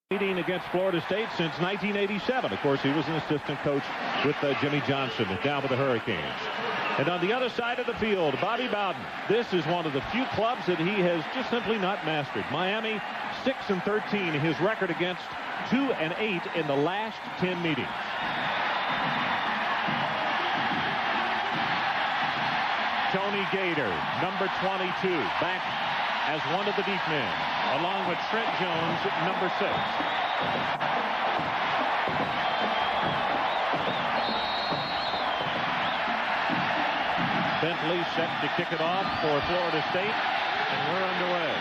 Meeting against Florida State since 1987. Of course, he was an assistant coach with Jimmy Johnson down with the Hurricanes. And on the other side of the field, Bobby Bowden. This is one of the few clubs that he has just simply not mastered. Miami 6-13, his record against 2-8 in the last 10 meetings. Tony Gator, number 22, back as one of the deep men, along with Trent Jones, number 6. Bentley set to kick it off for Florida State, and we're underway.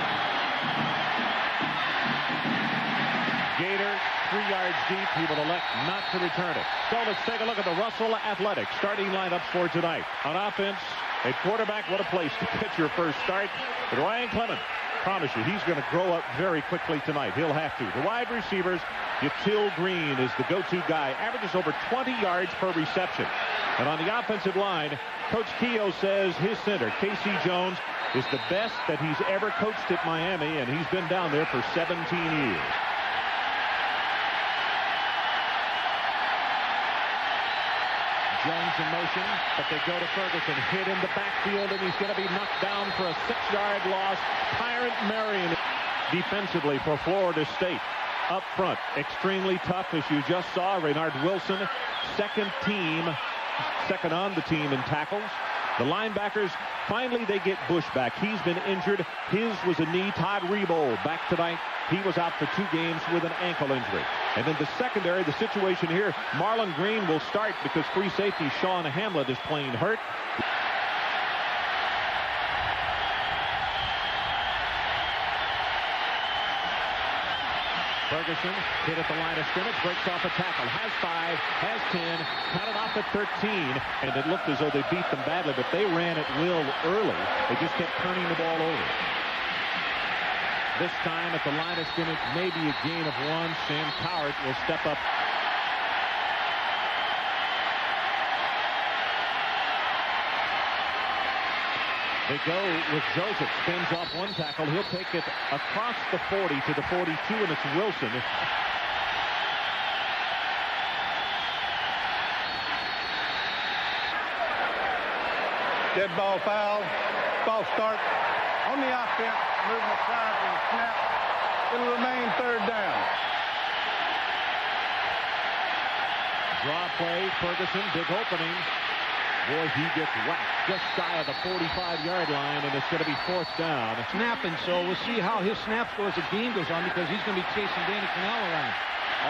Gator, 3 yards deep. He will elect not to return it. So let's take a look at the Russell Athletics starting lineups for tonight. On offense, at quarterback, what a place to get your first start. But Ryan Clement, promise you, he's going to grow up very quickly tonight. He'll have to. The wide receivers, Yatil Green is the go-to guy. Averages over 20 yards per reception. And on the offensive line, Coach Keogh says his center, Casey Jones, is the best that he's ever coached at Miami, and he's been down there for 17 years. Jones in motion, but they go to Ferguson. Hit in the backfield, and he's going to be knocked down for a 6-yard loss. Tyrant Marion defensively for Florida State. Up front, extremely tough, as you just saw. Raynard Wilson, second on the team in tackles. The linebackers, finally they get Bush back. He's been injured. His was a knee. Todd Rebold back tonight. He was out for 2 games with an ankle injury. And then the secondary, the situation here, Marlon Green will start because free safety Sean Hamlet is playing hurt. Ferguson hit at the line of scrimmage, breaks off a tackle, has 5, has 10, cut it off at 13, and it looked as though they beat them badly, but they ran at will early. They just kept turning the ball over. This time at the line of scrimmage, maybe a gain of 1. Sam Cowart will step up. They go with Joseph, spins off 1 tackle. He'll take it across the 40 to the 42, and it's Wilson. Dead ball foul. False start on the offense. Moving aside for the snap. It'll remain 3rd down. Draw play. Ferguson, big opening. Boy, he gets whacked just shy of the 45-yard line, and it's going to be 4th down. Snapping, so we'll see how his snaps go as the game goes on, because he's going to be chasing Danny Cannell around.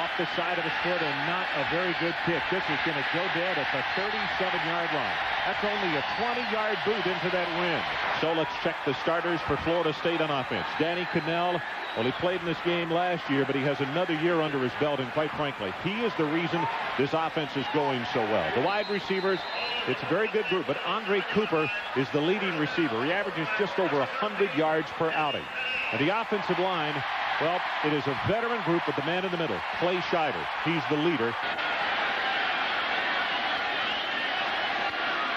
Off the side of his foot, and not a very good kick. This is going to go dead at the 37-yard line. That's only a 20-yard boot into that win. So let's check the starters for Florida State on offense. Danny Cannell, well, he played in this game last year, but he has another year under his belt, and quite frankly, he is the reason this offense is going so well. The wide receivers, it's a very good group, but Andre Cooper is the leading receiver. He averages just over 100 yards per outing. And the offensive line, well, it is a veteran group with the man in the middle, Clay Scheider. He's the leader.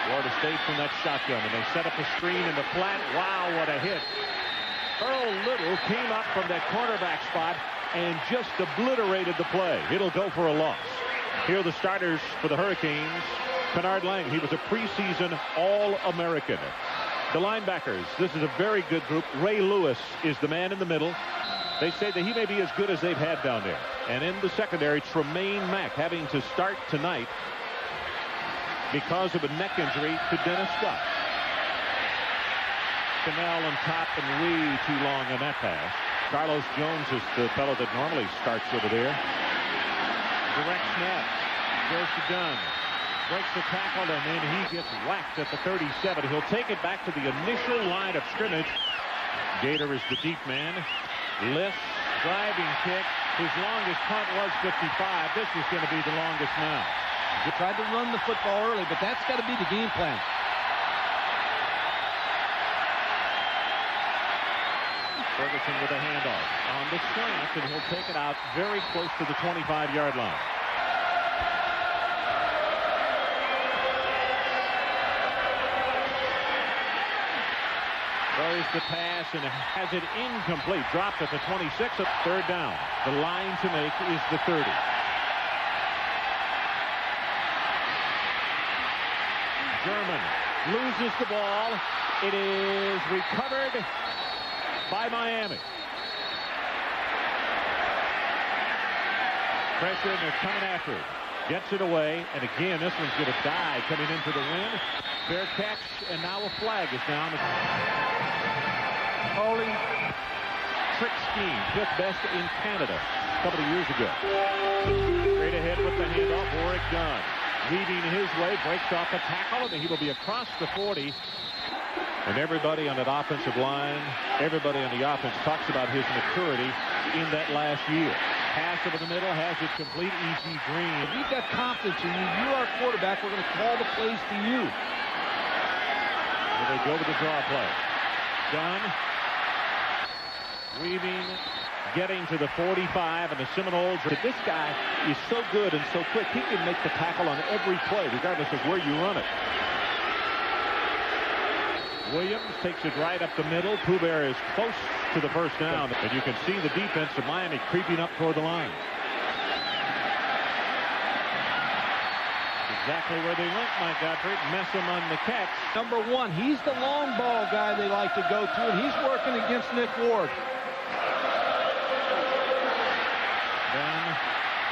Florida State from that shotgun, and they set up a screen in the flat. Wow, what a hit. Earl Little came up from that cornerback spot and just obliterated the play. It'll go for a loss. Here are the starters for the Hurricanes. Bernard Lang, he was a preseason All-American. The linebackers, this is a very good group. Ray Lewis is the man in the middle. They say that he may be as good as they've had down there. And in the secondary, Tremaine Mack having to start tonight because of a neck injury to Dennis Scott. Cannell on top and way too long on that pass. Carlos Jones is the fellow that normally starts over there. Direct snap. Goes to Dunn. Breaks the tackle, and then he gets whacked at the 37. He'll take it back to the initial line of scrimmage. Gator is the deep man. Lifts, driving kick. His longest punt was 55. This is going to be the longest now. You tried to run the football early, but that's got to be the game plan. Ferguson with a handoff on the slant, and he'll take it out very close to the 25-yard line. Throws the pass and has it incomplete. Dropped at the 26 at third down. The line to make is the 30. German loses the ball. It is recovered by Miami. Pressure, and they're coming after it. Gets it away, and again, this one's going to die coming into the wind. Fair catch, and now a flag is down. Holding. Trick scheme, 5th best in Canada a couple of years ago. Straight ahead with the handoff, Warwick Dunn. Weaving his way, breaks off a tackle, and he will be across the 40. And everybody on that offensive line, everybody on the offense talks about his maturity in that last year. Pass over the middle, has it complete. E.G. Green. If you've got confidence in you, you're our quarterback. We're going to call the plays to you. And they go with the draw play. Dunn. Weaving, getting to the 45, and the Seminoles. This guy is so good and so quick. He can make the tackle on every play, regardless of where you run it. Williams takes it right up the middle. Pooh Bear is close to the first down, and you can see the defense of Miami creeping up toward the line. Exactly where they went, Mike Gottfried. Mess him on the catch. Number 1, he's the long ball guy they like to go to, and he's working against Nick Ward. Then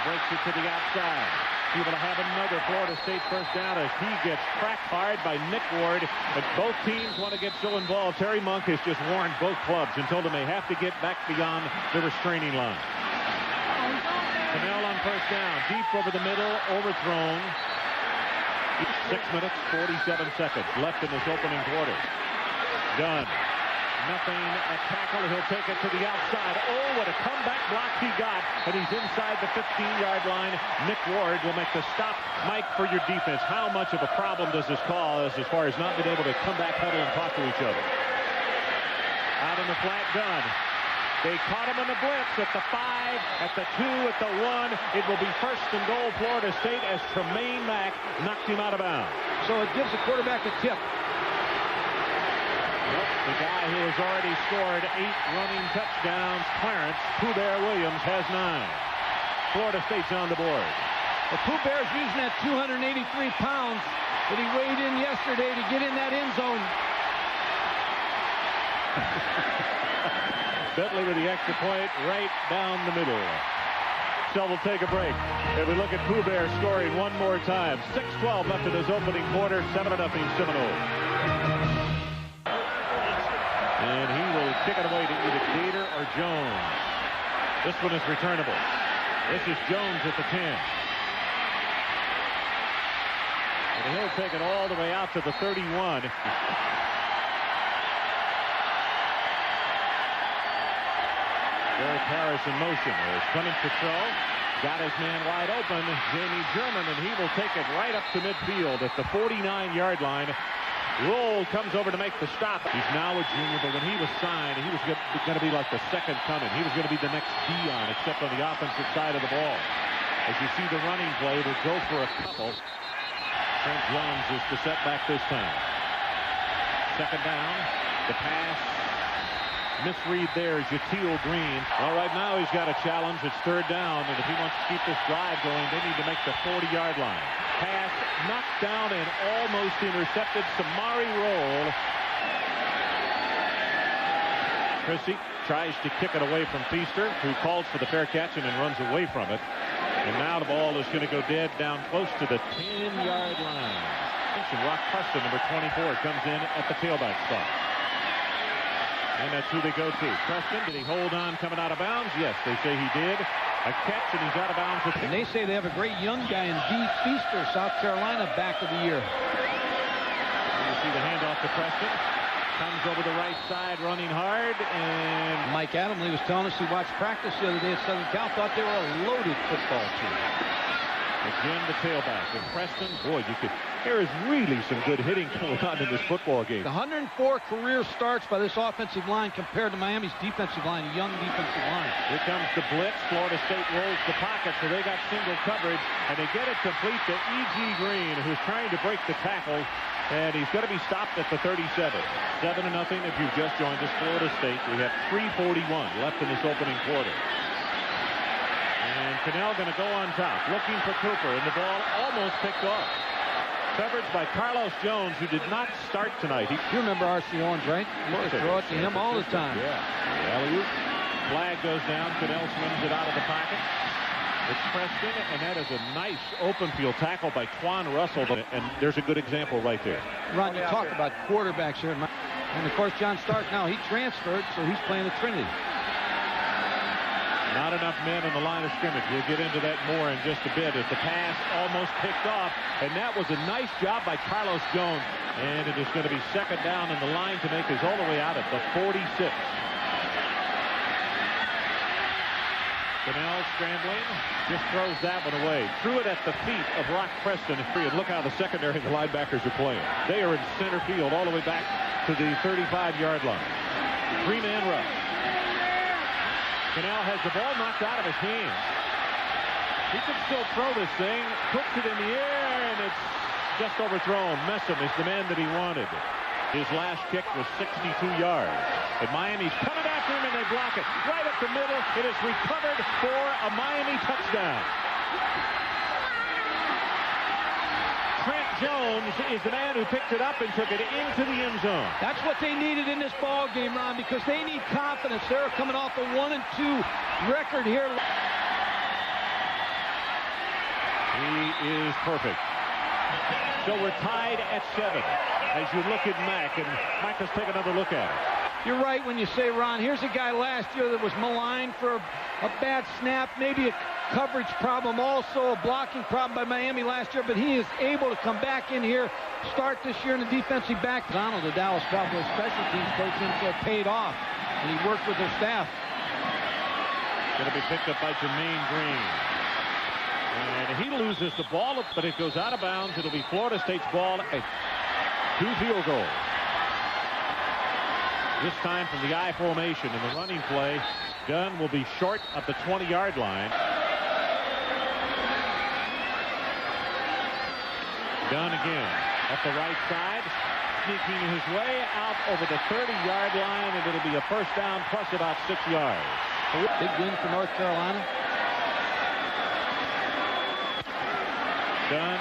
breaks it to the outside. Able to have another Florida State first down as he gets cracked hard by Nick Ward. But both teams want to get so involved. Terry Monk has just warned both clubs and told them they have to get back beyond the restraining line. Cannell on first down. Deep over the middle. Overthrown. 6 minutes, 47 seconds left in this opening quarter. Dunn. Nothing at tackle. He'll take it to the outside. Oh, what a comeback block he got. And he's inside the 15-yard line. Nick Ward will make the stop. Mike, for your defense, how much of a problem does this cause as far as not being able to come back, huddle, and talk to each other? Out in the flat, Dunn. They caught him in the blitz at the 5, at the 2, at the 1. It will be first and goal, Florida State, as Tremaine Mack knocked him out of bounds. So it gives the quarterback a tip. The guy who has already scored 8 running touchdowns, Clarence Pooh Bear Williams, has 9. Florida State's on the board. Well, Pooh Bear's using that 283 pounds that he weighed in yesterday to get in that end zone. Bentley with the extra point right down the middle. So we'll take a break. And we look at Pooh Bear scoring one more time. 6:12 left in his opening quarter. 7-0 Seminoles. And he will kick it away to either Gator or Jones. This one is returnable. This is Jones at the 10. And he'll take it all the way out to the 31. Derek Harris in motion. There's Clemens to throw. Got his man wide open, Jamie German, and he will take it right up to midfield at the 49-yard line. Roll comes over to make the stop. He's now a junior, but when he was signed, he was going to be like the second coming. He was going to be the next Dion, except on the offensive side of the ball. As you see the running play, will go for a couple. Trent Jones is the setback this time. Second down. The pass. Misread there, Jatiel Green. Well, right now he's got a challenge. It's third down, and if he wants to keep this drive going, they need to make the 40-yard line. Pass knocked down and almost intercepted. Samari roll. Chrissy tries to kick it away from Feaster, who calls for the fair catch and then runs away from it. And now the ball is going to go dead down close to the 10-yard line. Rock Preston, number 24, comes in at the tailback spot. And that's who they go to. Preston, did he hold on coming out of bounds? Yes, they say he did. A catch, and he's out of bounds. And they say they have a great young guy in D. Feaster, South Carolina, back of the year. And you see the handoff to Preston. Comes over the right side, running hard, and Mike Adamley was telling us he watched practice the other day at Southern Cal, thought they were a loaded football team. Again, the tailback. And Preston, boy, there is really some good hitting going on in this football game. The 104 career starts by this offensive line compared to Miami's defensive line, a young defensive line. Here comes the blitz. Florida State rolls the pocket, so they got single coverage, and they get it complete to E.G. Green, who's trying to break the tackle. And he's going to be stopped at the 37. 7-0 if you've just joined us. Florida State. We have 3:41 left in this opening quarter. And Cannell going to go on top, looking for Cooper, and the ball almost picked off. Coverage by Carlos Jones, who did not start tonight. You remember R.C. Owens, right? You used to throw it to him all the time. Yeah. The alley-oop. Flag goes down. Cannell swings it out of the pocket. It's Preston, and that is a nice open field tackle by Twan Russell. And there's a good example right there. Ron, you talk about quarterbacks here. And, of course, John Stark now, he transferred, so he's playing at Trinity. Not enough men in the line of scrimmage. We'll get into that more in just a bit as the pass almost picked off. And that was a nice job by Carlos Jones. And it is going to be second down, and the line to make is all the way out at the 46. Cannell scrambling, just throws that one away. Threw it at the feet of Rock Preston. And look how the secondary and the linebackers are playing. They are in center field all the way back to the 35-yard line. Three-man rush. Cannell has the ball knocked out of his hands. He can still throw this thing. Puts it in the air, and it's just overthrown. Messam is the man that he wanted. His last kick was 62 yards. And Miami's coming after him, and they block it. Right up the middle. It is recovered for a Miami touchdown. Trent Jones is the man who picked it up and took it into the end zone. That's what they needed in this ball game, Ron, because they need confidence. They're coming off a 1-2 record here. He is perfect. So we're tied at 7 as you look at Mack, and Mack has taken another look at it. You're right when you say, Ron, here's a guy last year that was maligned for a bad snap, maybe a coverage problem, also a blocking problem by Miami last year, but he is able to come back in here, start this year in the defensive back. Donald, the Dallas Cowboys special teams coach, so it paid off, and he worked with their staff. Going to be picked up by Jermaine Green. And he loses the ball, but it goes out of bounds. It'll be Florida State's ball. 2 field goals. This time from the I formation in the running play. Gunn will be short of the 20-yard line. Gunn again up the right side, sneaking his way out over the 30-yard line, and it'll be a first down plus about 6 yards. Big win for North Carolina. Gunn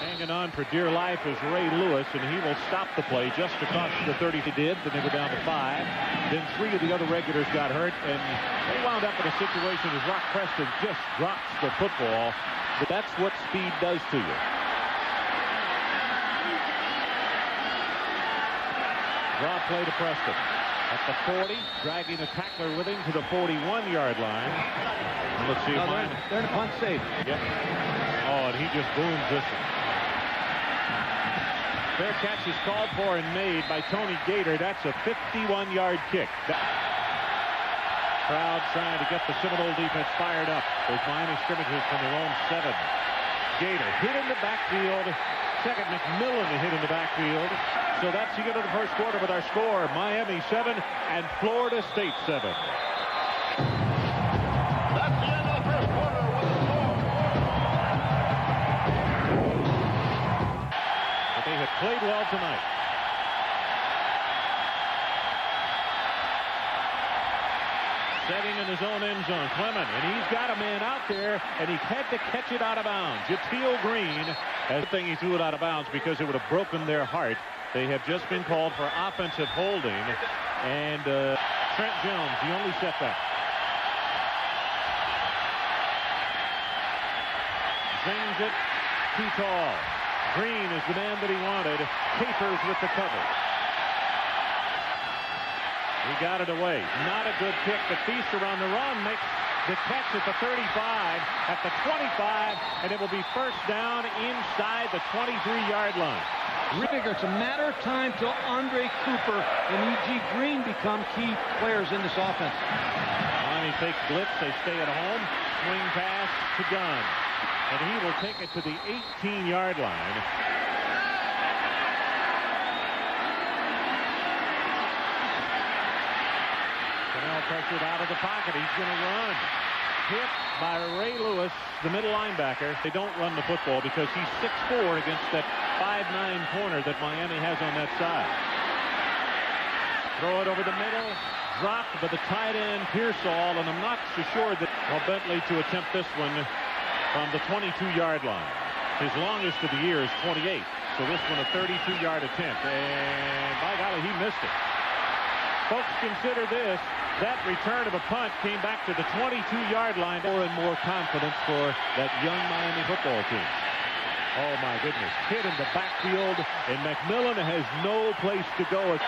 hanging on for dear life is Ray Lewis, and he will stop the play just across the 30. He did, then they go down to 5. Then 3 of the other regulars got hurt, and they wound up in a situation as Rock Preston just drops the football. But that's what speed does to you. Draw play to Preston. At the 40, dragging the tackler with him to the 41-yard line. Let's see if they're in a punt safe. Yep. Oh, and he just booms this one. Fair catch is called for and made by Tony Gator. That's a 51-yard kick. Crowd trying to get the Seminole defense fired up. Those Miami scrimmages from their own 7. Gator hit in the backfield. Second, McMillan hit in the backfield. So that's the end of the first quarter with our score. Miami 7 and Florida State 7. That's the end of the first quarter with the score. But they have played well tonight. Setting in his own end zone, Clement, and he's got a man out there, and he had to catch it out of bounds. Jateel Green, that's the thing, he threw it out of bounds because it would have broken their heart. They have just been called for offensive holding, and Trent Jones, the only setback. Zings it too tall. Green is the man that he wanted. Capers with the cover. He got it away. Not a good kick. The Feaster on the run makes the catch at the 35, at the 25, and it will be first down inside the 23-yard line. It's a matter of time till Andre Cooper and E.G. Green become key players in this offense. Miami takes blitz. They stay at home. Swing pass to Gunn. And he will take it to the 18-yard line. Pressured out of the pocket. He's going to run. hit by Ray Lewis, the middle linebacker. They don't run the football because he's 6'4" against that 5'9" corner that Miami has on that side. Throw it over the middle. Dropped by the tight end Pearsall, and I'm not so sure that Bentley to attempt this one from the 22-yard line. His longest of the year is 28, so this one a 32-yard attempt, and by golly, he missed it. Folks, consider this. That return of a punt came back to the 22-yard line. More and more confidence for that young Miami football team. Oh, my goodness. Hit in the backfield, and McMillan has no place to go.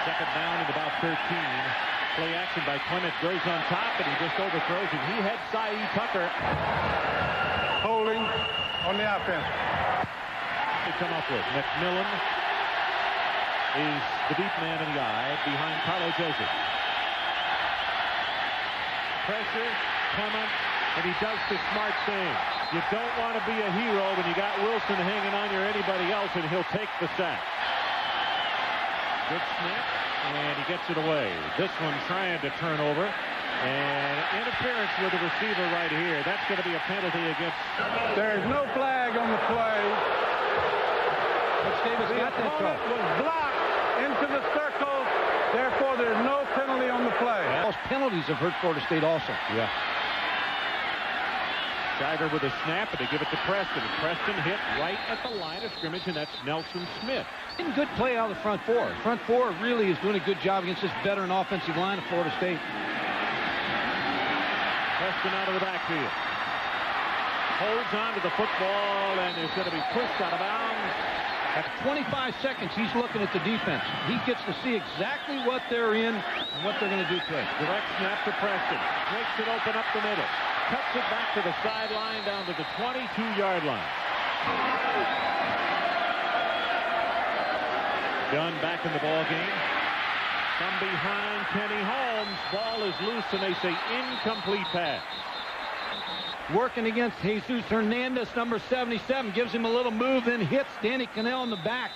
Second down at about 13. Play action by Clement, goes on top, and he just overthrows him. He had Saeed Tucker. Holding on the offense. They come up with McMillan is the deep man in the eye behind Carlo Joseph. Pressure, Clement, and he does the smart thing. You don't want to be a hero when you got Wilson hanging on you or anybody else, and he'll take the sack. Good snap, and he gets it away. This one trying to turn over, and interference with the receiver right here. That's going to be a penalty against. There's no flag on the play. Coach Davis got that call. Was blocked into the circle. Therefore, there's no penalty on the play. Those penalties have hurt Florida State also. Yeah. Shiver with a snap, and they give it to Preston. And Preston hit right at the line of scrimmage, and that's Nelson Smith. Good play out of the front four. Front four really is doing a good job against this veteran offensive line of Florida State. Preston out of the backfield. Holds on to the football, and is going to be pushed out of bounds. At 25 seconds, he's looking at the defense. He gets to see exactly what they're in and what they're going to do to it. Direct snap to Preston. Makes it open up the middle. Cuts it back to the sideline down to the 22-yard line. Dunn back in the ball game. From behind Kenny Holmes. Ball is loose, and they say incomplete pass. Working against Jesus Hernandez, number 77. Gives him a little move, then hits Danny Cannell in the back.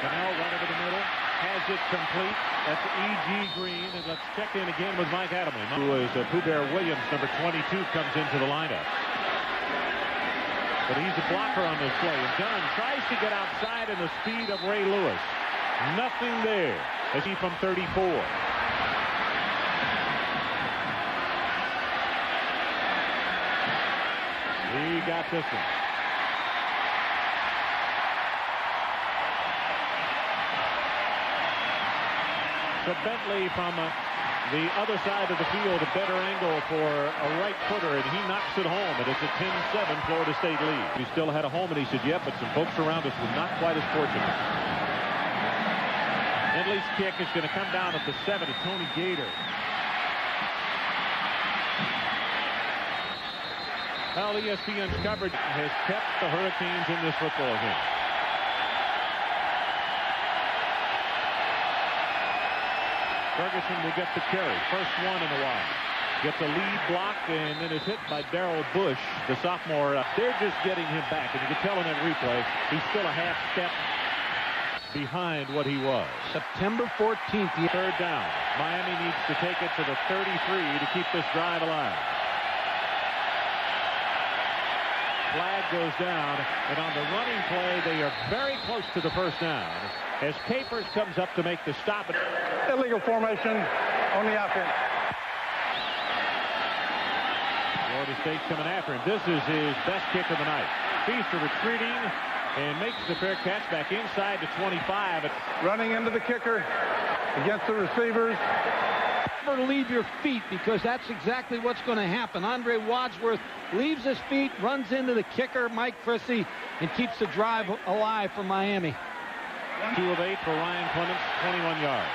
Cannell right over the middle. Has it complete. That's E.G. Green. And let's check in again with Mike Adamley, who is Pooh Bear Williams, number 22, comes into the lineup. But he's a blocker on this play. And Dunn tries to get outside in the speed of Ray Lewis. Nothing there as he from 34. He got this one. So Bentley from the other side of the field, a better angle for a right footer, and he knocks it home. It is a 10-7 Florida State lead. He still had a home, and he said, yeah, but some folks around us were not quite as fortunate. Bentley's kick is going to come down at the 7 to Tony Gator. Well, ESPN's coverage has kept the Hurricanes in this football game. Ferguson will get the carry. First one in a while. Gets a lead block and then is hit by Darrell Bush, the sophomore. They're just getting him back. And you can tell in that replay, he's still a half step behind what he was. September 14th. Third down. Miami needs to take it to the 33 to keep this drive alive. Flag goes down, and on the running play, they are very close to the first down as Capers comes up to make the stop. Illegal formation on the offense. Florida State coming after him. This is his best kick of the night. Feaster retreating and makes the fair catch back inside to 25. Running into the kicker against the receivers. Never leave your feet, because that's exactly what's going to happen. Andre Wadsworth leaves his feet, runs into the kicker, Mike Frissy, and keeps the drive alive for Miami. 2 of 8 for Ryan Clements, 21 yards.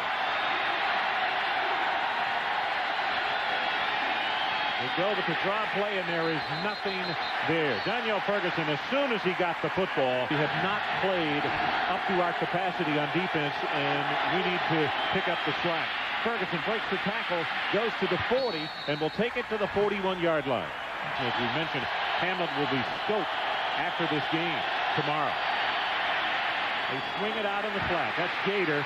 They go with the draw play, and there is nothing there. Daniel Ferguson, as soon as he got the football, we have not played up to our capacity on defense, and we need to pick up the slack. Ferguson breaks the tackle, goes to the 40, and will take it to the 41-yard line. As we mentioned, Hammond will be scoped after this game tomorrow. They swing it out in the flat. That's Gator.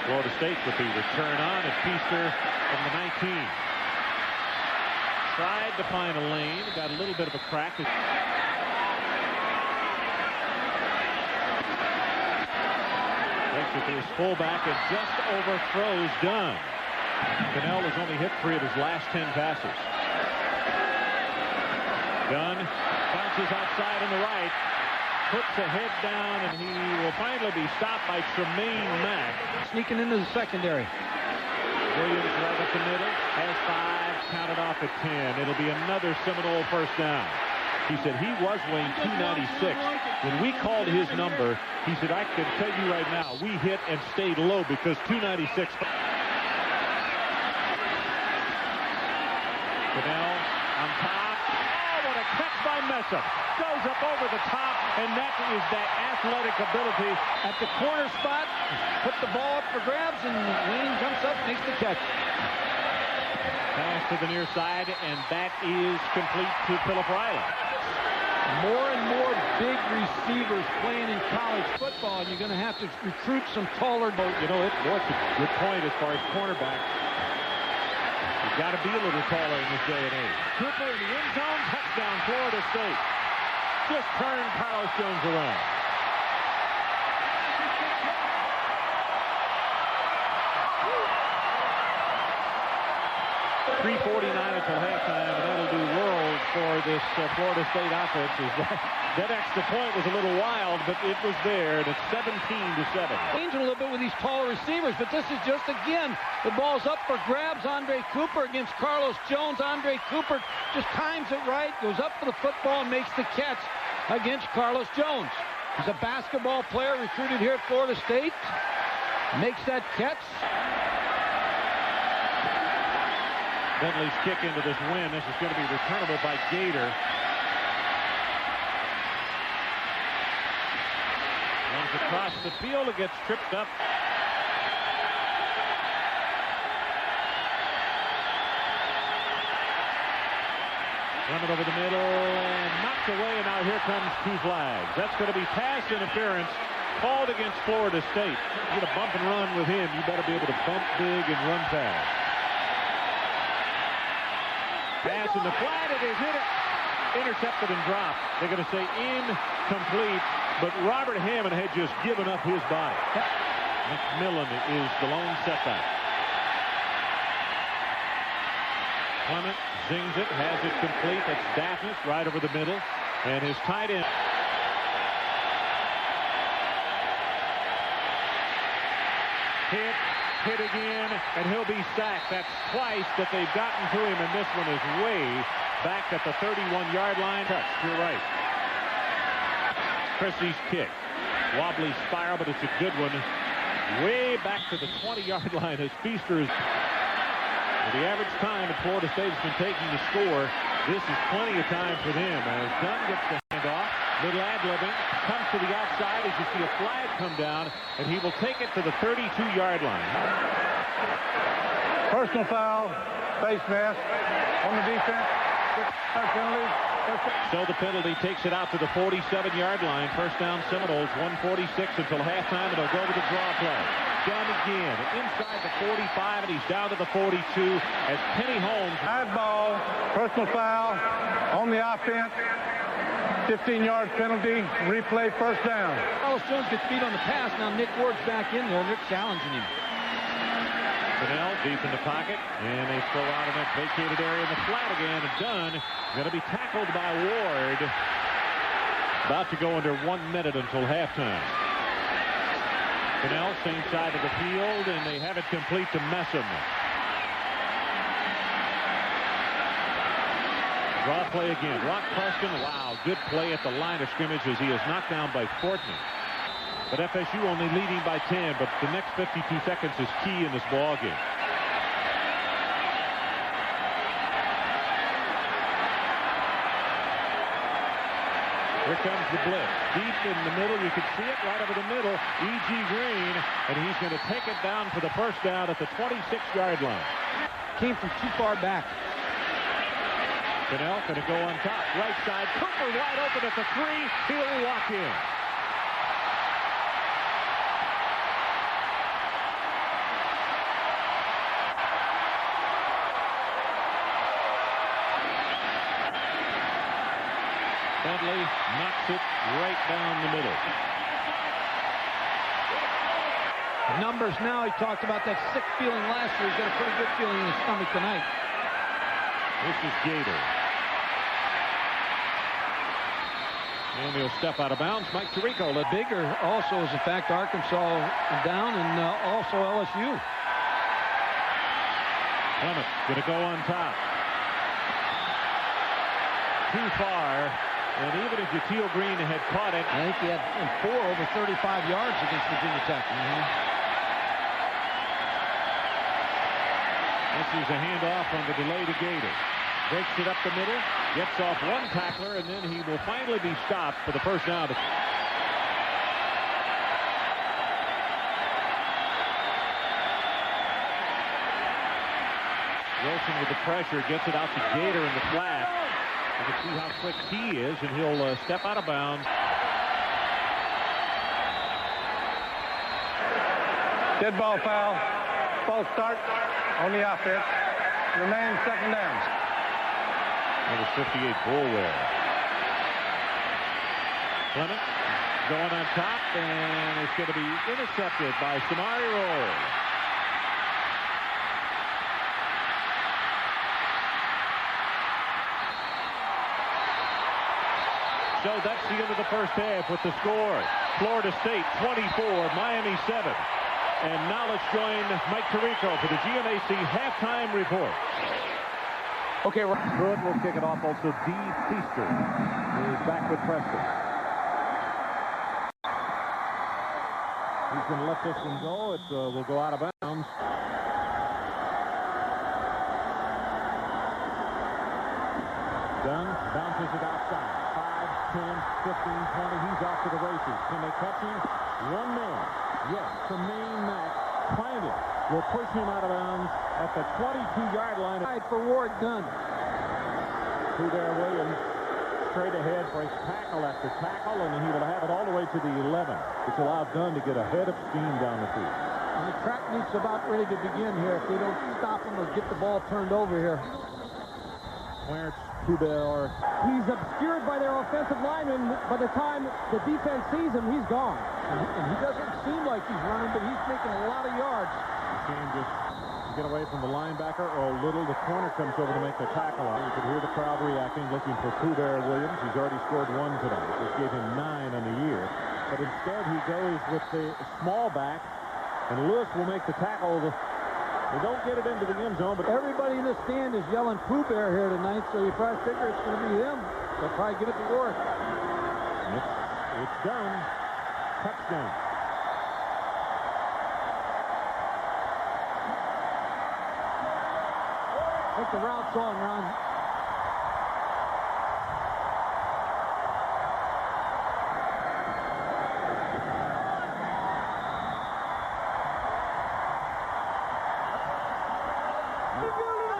Florida State with the return on, and Feaster from the 19. Tried to find a lane, got a little bit of a crack. Takes it to his fullback and just overthrows Dunn. Cannell has only hit 3 of his last 10 passes. Dunn bounces outside on the right, puts a head down, and he will finally be stopped by Tremaine Mack. Sneaking into the secondary. Williams right up the middle, has 5, counted off at 10. It'll be another Seminole first down. He said he was weighing 296. When we called his number, he said, I can tell you right now, we hit and stayed low because 296. Cannell on top. Oh, what a catch by Mesa. Goes up over the top, and that is that athletic ability At the corner spot, put the ball up for grabs, and Wayne jumps up, makes the catch. Pass to the near side, and that is complete to Philip Riley. More and more big receivers playing in college football, and you're going to have to recruit some taller. You know, it's a good point as far as cornerback. You've got to be a little taller in this day and age. Cooper in the end zone, touchdown, Florida State. Just turned Carlos Jones around. .349 until halftime, and that'll do worlds for this Florida State offense. That extra point was a little wild, but it was there, and it's 17-7. Changing a little bit with these taller receivers, but this is just, again, the ball's up for grabs. Andre Cooper against Carlos Jones. Andre Cooper just times it right, goes up for the football, and makes the catch against Carlos Jones. He's a basketball player recruited here at Florida State. Makes that catch. Bentley's kick into this win. This is going to be returnable by Gator. Runs across the field. It gets tripped up. Run it over the middle and knocked away, and now here comes 2 flags. That's going to be pass interference called against Florida State. You get a bump and run with him, you better be able to bump big and run fast. Pass in the flat, it is hit it. Intercepted and dropped. They're going to say incomplete, but Robert Hammond had just given up his body. McMillan is the lone setback. Clement zings it, has it complete. That's Daphnis right over the middle, and his tight end. Hit again, and he'll be sacked. That's twice that they've gotten to him, and this one is way back at the 31-yard line. Touch, you're right. Christie's kick. Wobbly spiral, but it's a good one. Way back to the 20-yard line as Feaster is. The average time that Florida State has been taking to score, this is plenty of time for them. As Dunn gets the handoff, little ad-libbing, comes to the outside as you see a flag come down, and he will take it to the 32-yard line. Personal foul, face mask on the defense. Penalty. So the penalty takes it out to the 47-yard line. First down Seminoles, 1:46 until halftime. It'll go to the draw play. Dunn again, inside the 45, and he's down to the 42 as Penny Holmes. High ball, personal foul on the offense. 15-yard penalty, replay, first down. Carlos Jones gets beat on the pass. Now Nick Ward's back in there, and they're challenging him. Cannell deep in the pocket, and they throw out in that vacated area in the flat again. And Dunn going to be tackled by Ward. About to go under 1 minute until halftime. Cannell, same side of the field, and they have it complete to Messam. Draw play again. Rock Preston, wow, good play at the line of scrimmage as he is knocked down by Fortney. But FSU only leading by 10, but the next 52 seconds is key in this ball game. Here comes the blitz. Deep in the middle, you can see it right over the middle. E.G. Green, and he's going to take it down for the first down at the 26-yard line. Came from too far back. Cannell going to go on top. Right side. Cooper wide open at the 3. He'll walk in. Bentley knocks it right down the middle. Numbers now. He talked about that sick feeling last year. He's got a pretty good feeling in his stomach tonight. This is Gator. And he'll step out of bounds. Mike Tirico. The bigger also is the fact Arkansas down and also LSU. Clement going to go on top. Too far. And even if Jateel Green had caught it. I think he had 4 over 35 yards against Virginia Tech. This is a handoff on the delay to Gator. Breaks it up the middle. Gets off one tackler, and then he will finally be stopped for the first down. Wilson with the pressure gets it out to Gator in the flat. You can see how quick he is, and he'll step out of bounds. Dead ball foul. False start on the offense. Remains second down. Number 58, Bulwell. Clement going on top, and it's going to be intercepted by Samari Roll. So that's the end of the first half with the score. Florida State 24, Miami 7. And now let's join Mike Tirico for the GMAC halftime report. Okay, Pruitt will kick it off. Also, Dee Feaster is back with Preston. He's going to let this one go. It will go out of bounds. Dunn bounces it outside. 5, 10, 15, 20. He's off to the races. Can they catch him? One man. Yes, Tremaine Mack planted. Will push him out of bounds at the 22-yard line. For Ward Dunn. There, Williams straight ahead, breaks tackle after tackle, and he will have it all the way to the 11, which allows Dunn to get ahead of steam down the field. And the track meet's about ready to begin here if they don't stop him or get the ball turned over here. Clarence Poubert. He's obscured by their offensive lineman. By the time the defense sees him, he's gone. And he doesn't seem like he's running, but he's making a lot of yards. You can just get away from the linebacker, or Little, the corner, comes over to make the tackle on. You can hear the crowd reacting, looking for Poubert Williams. He's already scored 1 tonight. This gave him 9 on the year. But instead, he goes with the small back, and Lewis will make the tackle. They don't get it into the end zone, but everybody in the stand is yelling Poubert here tonight, so you probably figure it's going to be him. They'll probably give it to Ward. It's done. Touchdown. Take the routes on, Ron.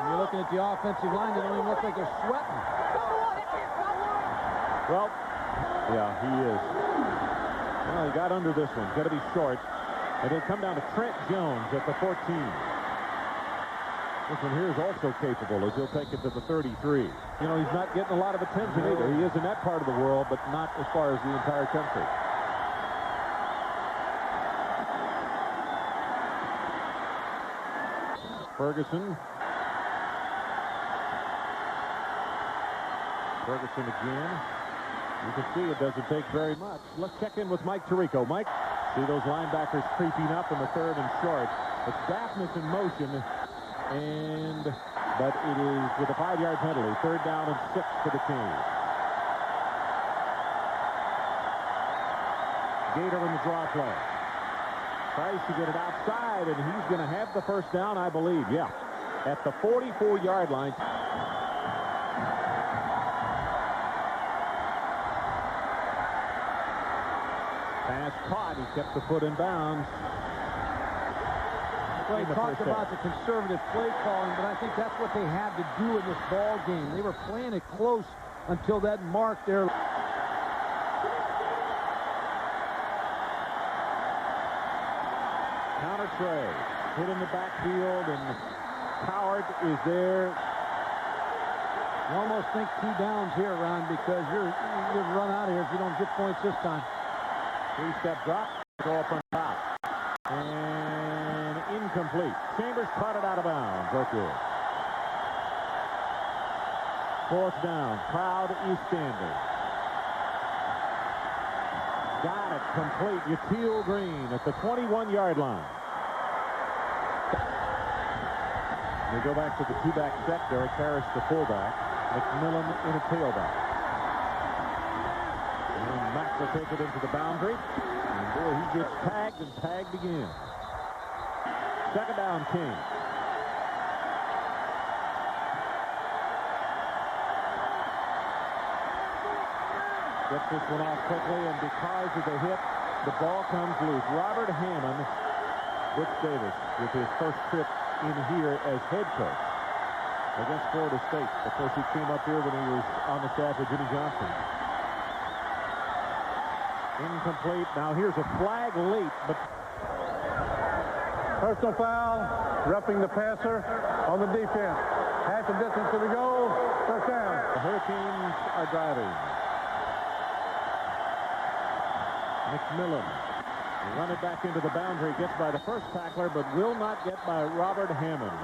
You're looking at the offensive line. They don't even look like they're sweating. Well, yeah, he is. Well, he got under this one. Got to be short. And he'll come down to Trent Jones at the 14. This one here is also capable as he'll take it to the 33. You know, he's not getting a lot of attention either. He is in that part of the world, but not as far as the entire country. Ferguson. Ferguson again. You can see it doesn't take very much. Let's check in with Mike Tirico. Mike, see those linebackers creeping up in the 3rd and short. It's Daphnis in motion, but it is with a 5-yard penalty. 3rd down and 6 for the Kings. Gator in the draw play. Tries to get it outside, and he's going to have the first down, I believe. Yeah, at the 44-yard line. Pass caught. He kept the foot in bounds. Well, he talked about the conservative play calling, but I think that's what they had to do in this ball game. They were playing it close until that mark there. Counter tray. Hit in the backfield, and Howard is there. You almost think 2 downs here, Ron, because you're run out of here if you don't get points this time. 3-step drop. Go up on top. And incomplete. Chambers caught it out of bounds. Okay. 4th down. Proud is standing. Got it. Complete. Yatil Green at the 21-yard line. We go back to the 2-back set. Derek Harris, the fullback. McMillan in a tailback. And Max will take it into the boundary. And boy, he gets tagged and tagged again. 2nd down, King. Gets this one off quickly, and because of the hit, the ball comes loose. Robert Hammond, Butch Davis, with his first trip in here as head coach against Florida State. Of course, he came up here when he was on the staff with Jimmy Johnson. Incomplete. Now here's a flag late, but Personal foul, roughing the passer on the defense. Half the distance to the goal, 1st down. The Hurricanes are driving. McMillan run it back into the boundary, gets by the first tackler, but will not get by Robert Hammond.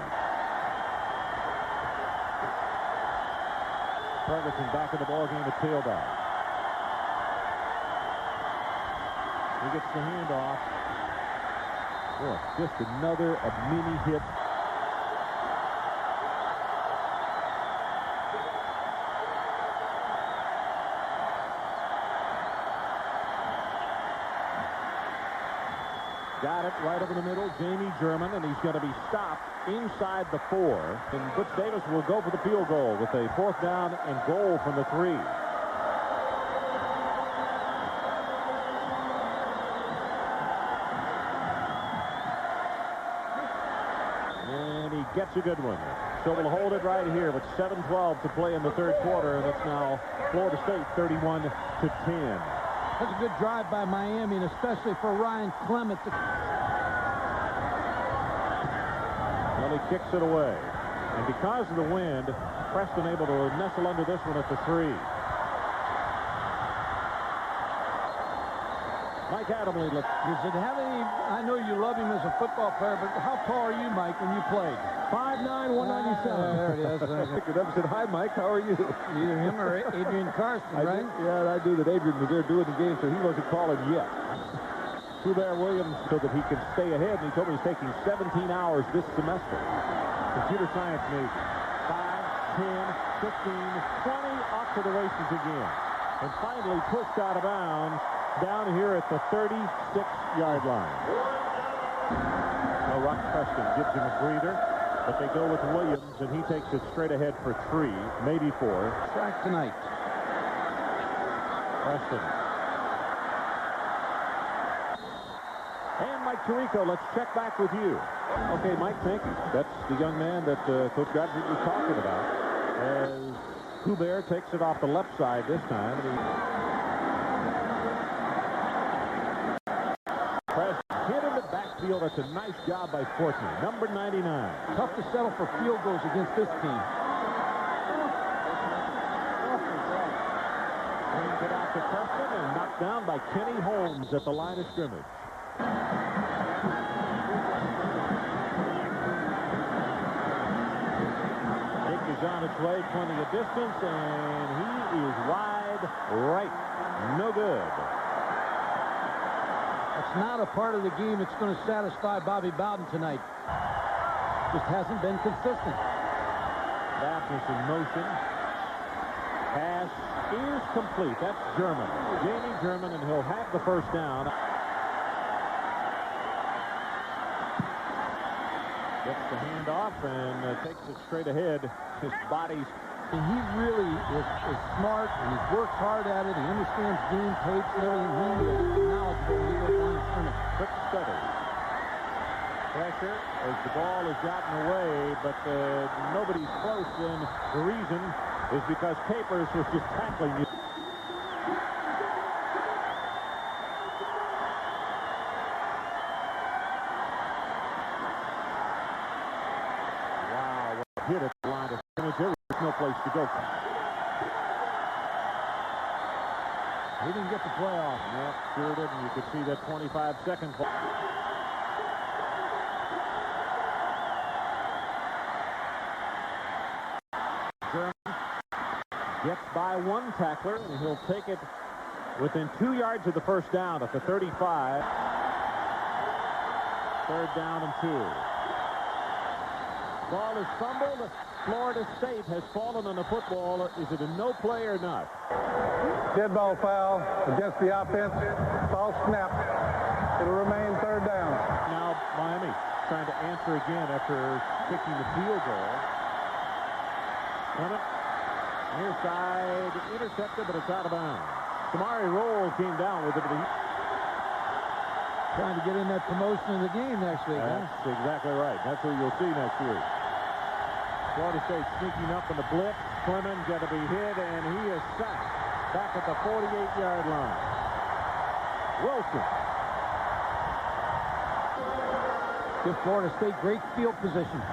Ferguson back in the ballgame at tailback. He gets the handoff. Boy, just another mini hit. Got it right over the middle, Jamie German, and he's going to be stopped inside the 4. And Butch Davis will go for the field goal with a 4th down and goal from the 3. And he gets a good one. So we'll hold it right here with 7:12 to play in the 3rd quarter, and it's now Florida State 31-10. That's a good drive by Miami, and especially for Ryan Clement. Well, he kicks it away. And because of the wind, Preston able to nestle under this one at the 3. Mike Adamle, does it have any... I know you love him as a football player, but how tall are you, Mike, when you played? 5'9", 197. There it is. I picked it up and said, "Hi, Mike, how are you?" Either him or Adrian Carson, right? Yeah, I knew that Adrian was there doing the game, so he wasn't calling yet. Hubert Williams, so that he can stay ahead, and he told me he's taking 17 hours this semester. Computer science major. 5, 10, 15, 20, off to the races again. And finally pushed out of bounds down here at the 36-yard line. Well, Rock Preston gives him a breather, but they go with Williams, and he takes it straight ahead for 3, maybe 4. Track tonight. Preston. And Mike Tirico, let's check back with you. Okay, Mike, thank you. That's the young man that Coach Godfrey was talking about. As Hubert takes it off the left side this time. Hit in the backfield. That's a nice job by Fortney. Number 99. Tough to settle for field goals against this team. Brings it out to Preston and knocked down by Kenny Holmes at the line of scrimmage. Kick is on its way, plenty of distance, and he is wide right. No good. It's not a part of the game that's going to satisfy Bobby Bowden tonight. Just hasn't been consistent. Baptist in motion. Pass is complete. That's German. Jamie German, and he'll have the 1st down. Gets the handoff and takes it straight ahead. His body's... And he really is smart, and he's worked hard at it. He understands game tapes and everything. He is knowledgeable when he goes on the scrimmage. Quick study. Pressure as the ball has gotten away, but nobody's close, and the reason is because Capers was just tackling you. Wow, hit at the line of scrimmage. There was no place to go. He didn't get the play off. Yeah, sure didn't. You could see that 25-second play. Gets by one tackler, and he'll take it within 2 yards of the first down at the 35. Third down and 2. Ball is fumbled. Florida State has fallen on the football. Is it a no play or not? Dead ball foul against the offense. False snap. It'll remain third down. Now Miami trying to answer again after kicking the field goal. Clement near side, intercepted, but it's out of bounds. Samari Roll came down with it. Trying to get in that promotion of the game next week. That's exactly right. That's who you'll see next week. Florida State sneaking up in the blitz. Clement got to be hit, and he is sacked back at the 48-yard line. Wilson. Give Florida State great field position.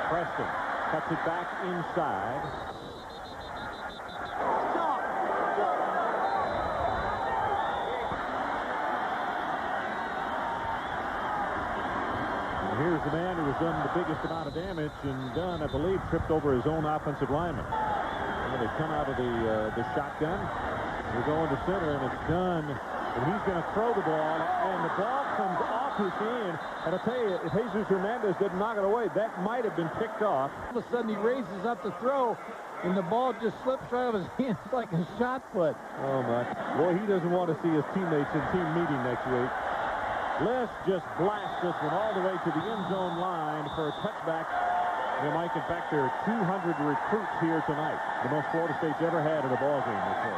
Preston cuts it back inside. And here's the man who has done the biggest amount of damage and done, I believe, tripped over his own offensive lineman. And they come out of the shotgun. They're going to center, and it's done. And he's going to throw the ball, and the ball comes off his hand. And I'll tell you, if Jesus Hernandez didn't knock it away, that might have been picked off. All of a sudden, he raises up to throw, and the ball just slips right out of his hands like a shot put. Oh, my. Boy, he doesn't want to see his teammates in team meeting next week. Les just blasts this one all the way to the end zone line for a touchback. And Mike, in fact, there are 200 recruits here tonight. The most Florida State's ever had in a ball game this year.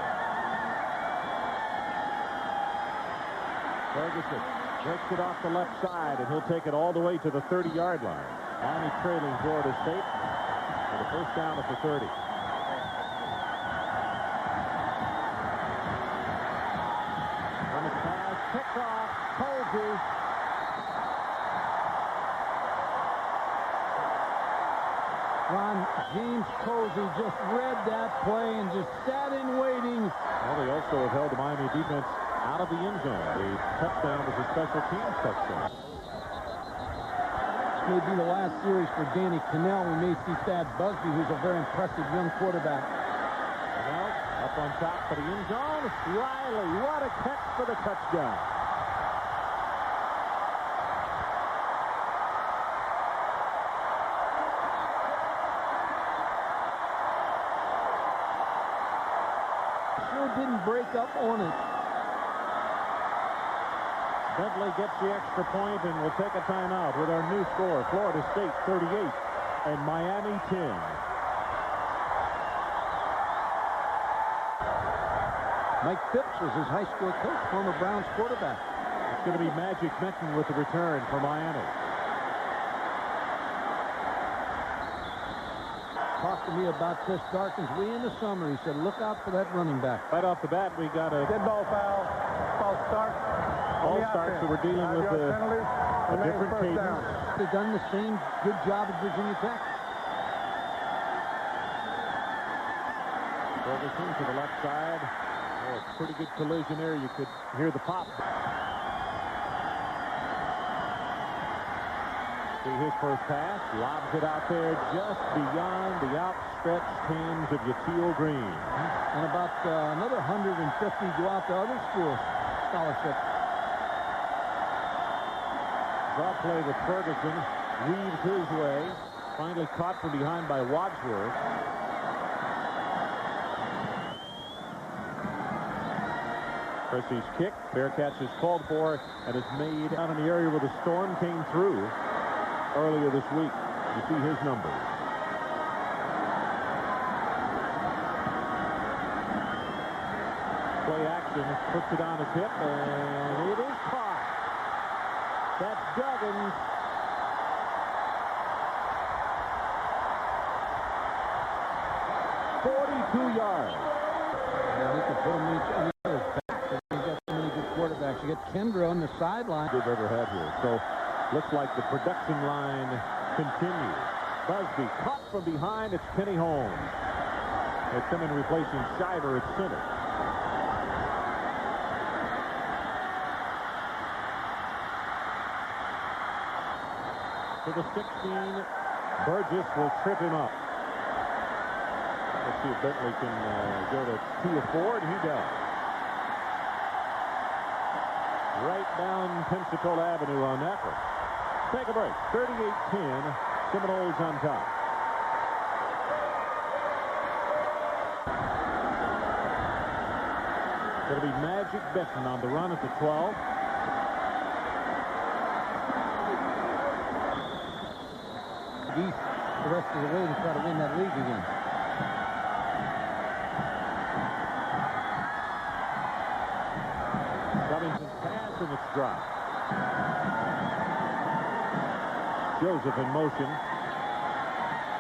Ferguson breaks it off the left side, and he'll take it all the way to the 30-yard line. Miami trailing Florida State for the first down at the 30. On the pass, picked off, Colby. Ron, James Posey just read that play and just sat in waiting. Well, they also have held the Miami defense out of the end zone. The touchdown was a special teams touchdown. This may be the last series for Danny Cannell. We may see Thad Busby, who's a very impressive young quarterback. Well, up on top for the end zone. Riley, what a catch for the touchdown. Sure didn't break up on it. Bentley gets the extra point, and we'll take a timeout with our new score. Florida State 38 and Miami 10. Mike Phipps was his high school coach, former Browns quarterback. It's going to be Magic Benton with the return for Miami. Talked to me about Chris Darkins way in the summer. He said, look out for that running back. Right off the bat, we got a Dead ball foul. False start. all starts, so we're dealing with a different cadence. They've done the same good job at Virginia Tech. Ferguson to the left side. Oh, pretty good collision there. You could hear the pop. See his first pass. Lobs it out there just beyond the outstretched hands of Yatil Green. And about another 150 go out to other schools. Scholarship. Draw play with Ferguson. Weaves his way. Finally caught from behind by Wadsworth. Chrissy's kick. Bearcats is called for and is made out in the area where the storm came through earlier this week. You see his numbers. Play action, puts it on his hip, and it is caught. That's Duggins. .42 yards. Yeah, he can put them in each other's back. He's got so many good quarterbacks. You got Kendra on the sideline. We've ever had here. So looks like the production line continues. Busby caught from behind. It's Kenny Holmes. They come in replacing Shiver at center. To the 16, Burgess will trip him up. Let's see if Bentley can go to 2 or 4, and he does. Right down Pensacola Avenue on that one. Take a break. 38-10. Seminoles on top. It'll be Magic Benton on the run at the 12. East the rest of the way to try to win that league again. Covington's pass, and it's dropped. Joseph in motion.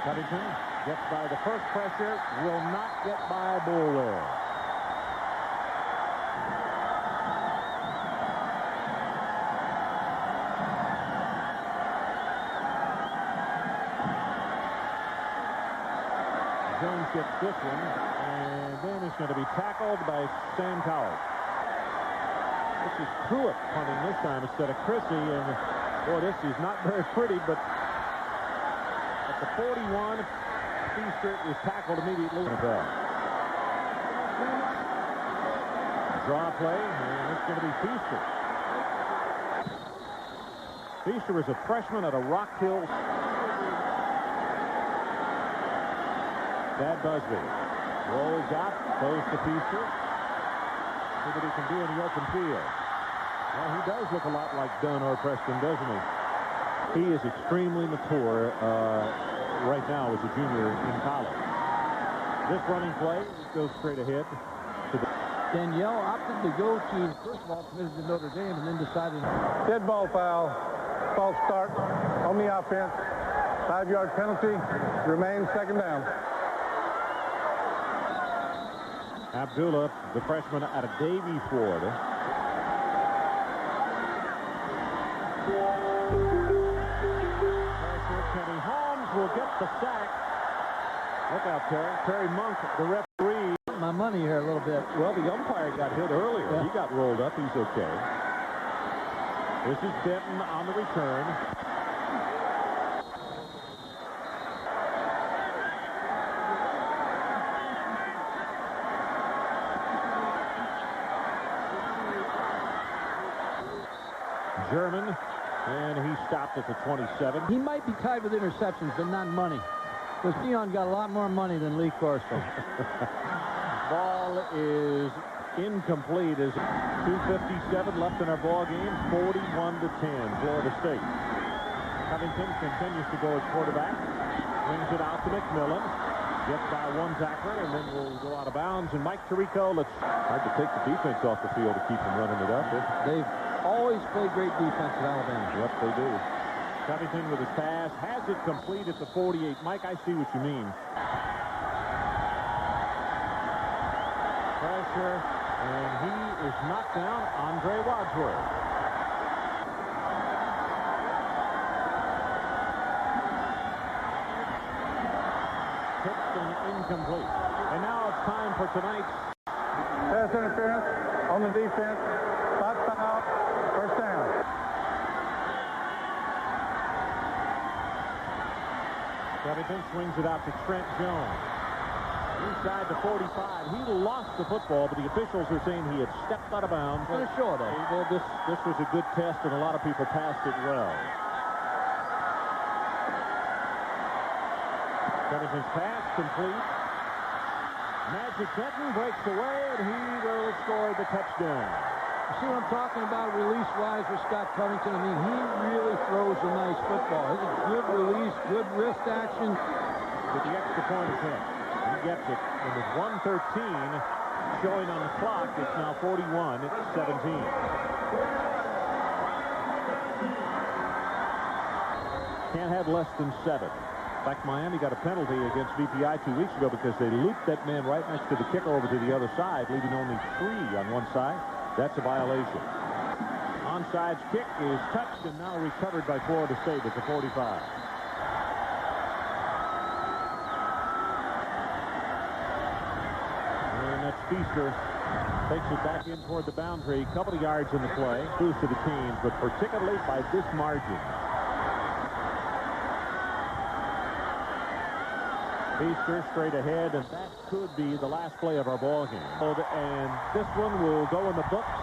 Covington gets by the first pressure, will not get by Bulware. Jones gets this one, and then it's going to be tackled by Sam Coward. This is Pruitt punting this time instead of Chrissy, and boy, this is not very pretty, but at the 41, Feaster is tackled immediately. Draw play, and it's going to be Feaster. Feaster is a freshman at a Rock Hill. Thad Busby rolls out, goes to Feaster. See what he can do in the open field. Well, he does look a lot like Dunn or Preston, doesn't he? He is extremely mature right now as a junior in college. This running play goes straight ahead to the... Danielle opted to go to, first of all, committed to Notre Dame and then decided... Dead ball foul. False start on the offense. 5-yard penalty. Remains second down. Abdullah, the freshman out of Davie, Florida. Pressure. Kenny Holmes will get the sack. Look out, Terry. Terry Monk, the referee. My money here a little bit. Well, the umpire got hit earlier. Yeah. He got rolled up. He's okay. This is Denton on the return. German, and he stopped at the 27. He might be tied with interceptions, but not money. Because Dion got a lot more money than Lee Corso. Ball is incomplete. As 2:57 left in our ball game. 41-10, Florida State. Covington continues to go as quarterback. Brings it out to McMillan. Gets by one tackler, and then will go out of bounds. And Mike Tirico, hard to take the defense off the field to keep them running it up. They've always played great defense at Alabama. Yep, they do. Covington with his pass has it complete at the 48. Mike, I see what you mean. Pressure, and he is knocked down. Andre Wadsworth. Tipped and incomplete. And now it's time for tonight's Pass interference on the defense. 5 foul. First down. Covington swings it out to Trent Jones. Inside the 45. He lost the football, but the officials are saying he had stepped out of bounds. What a show, though. Well, this was a good test, and a lot of people passed it well. Covington's pass complete. Magic Benton breaks away, and he will score the touchdown. You see what I'm talking about release-wise with Scott Covington? I mean, he really throws a nice football. It's a good release, good wrist action. With the extra point attempt. He gets it. And with 1:13 showing on the clock, it's now 41. It's 17. can't have less than 7. In fact, Miami got a penalty against VPI 2 weeks ago because they looped that man right next to the kicker over to the other side, leaving only 3 on one side. That's a violation. Onside kick is touched and now recovered by Florida State at the 45. And that's Feaster. Takes it back in toward the boundary. A couple of yards in the play. Boost to the teams, but particularly by this margin. Feaster straight ahead, and that could be the last play of our ball game. And this one will go in the books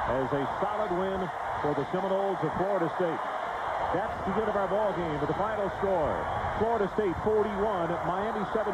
as a solid win for the Seminoles of Florida State. That's the end of our ball game with the final score. Florida State 41, Miami 17.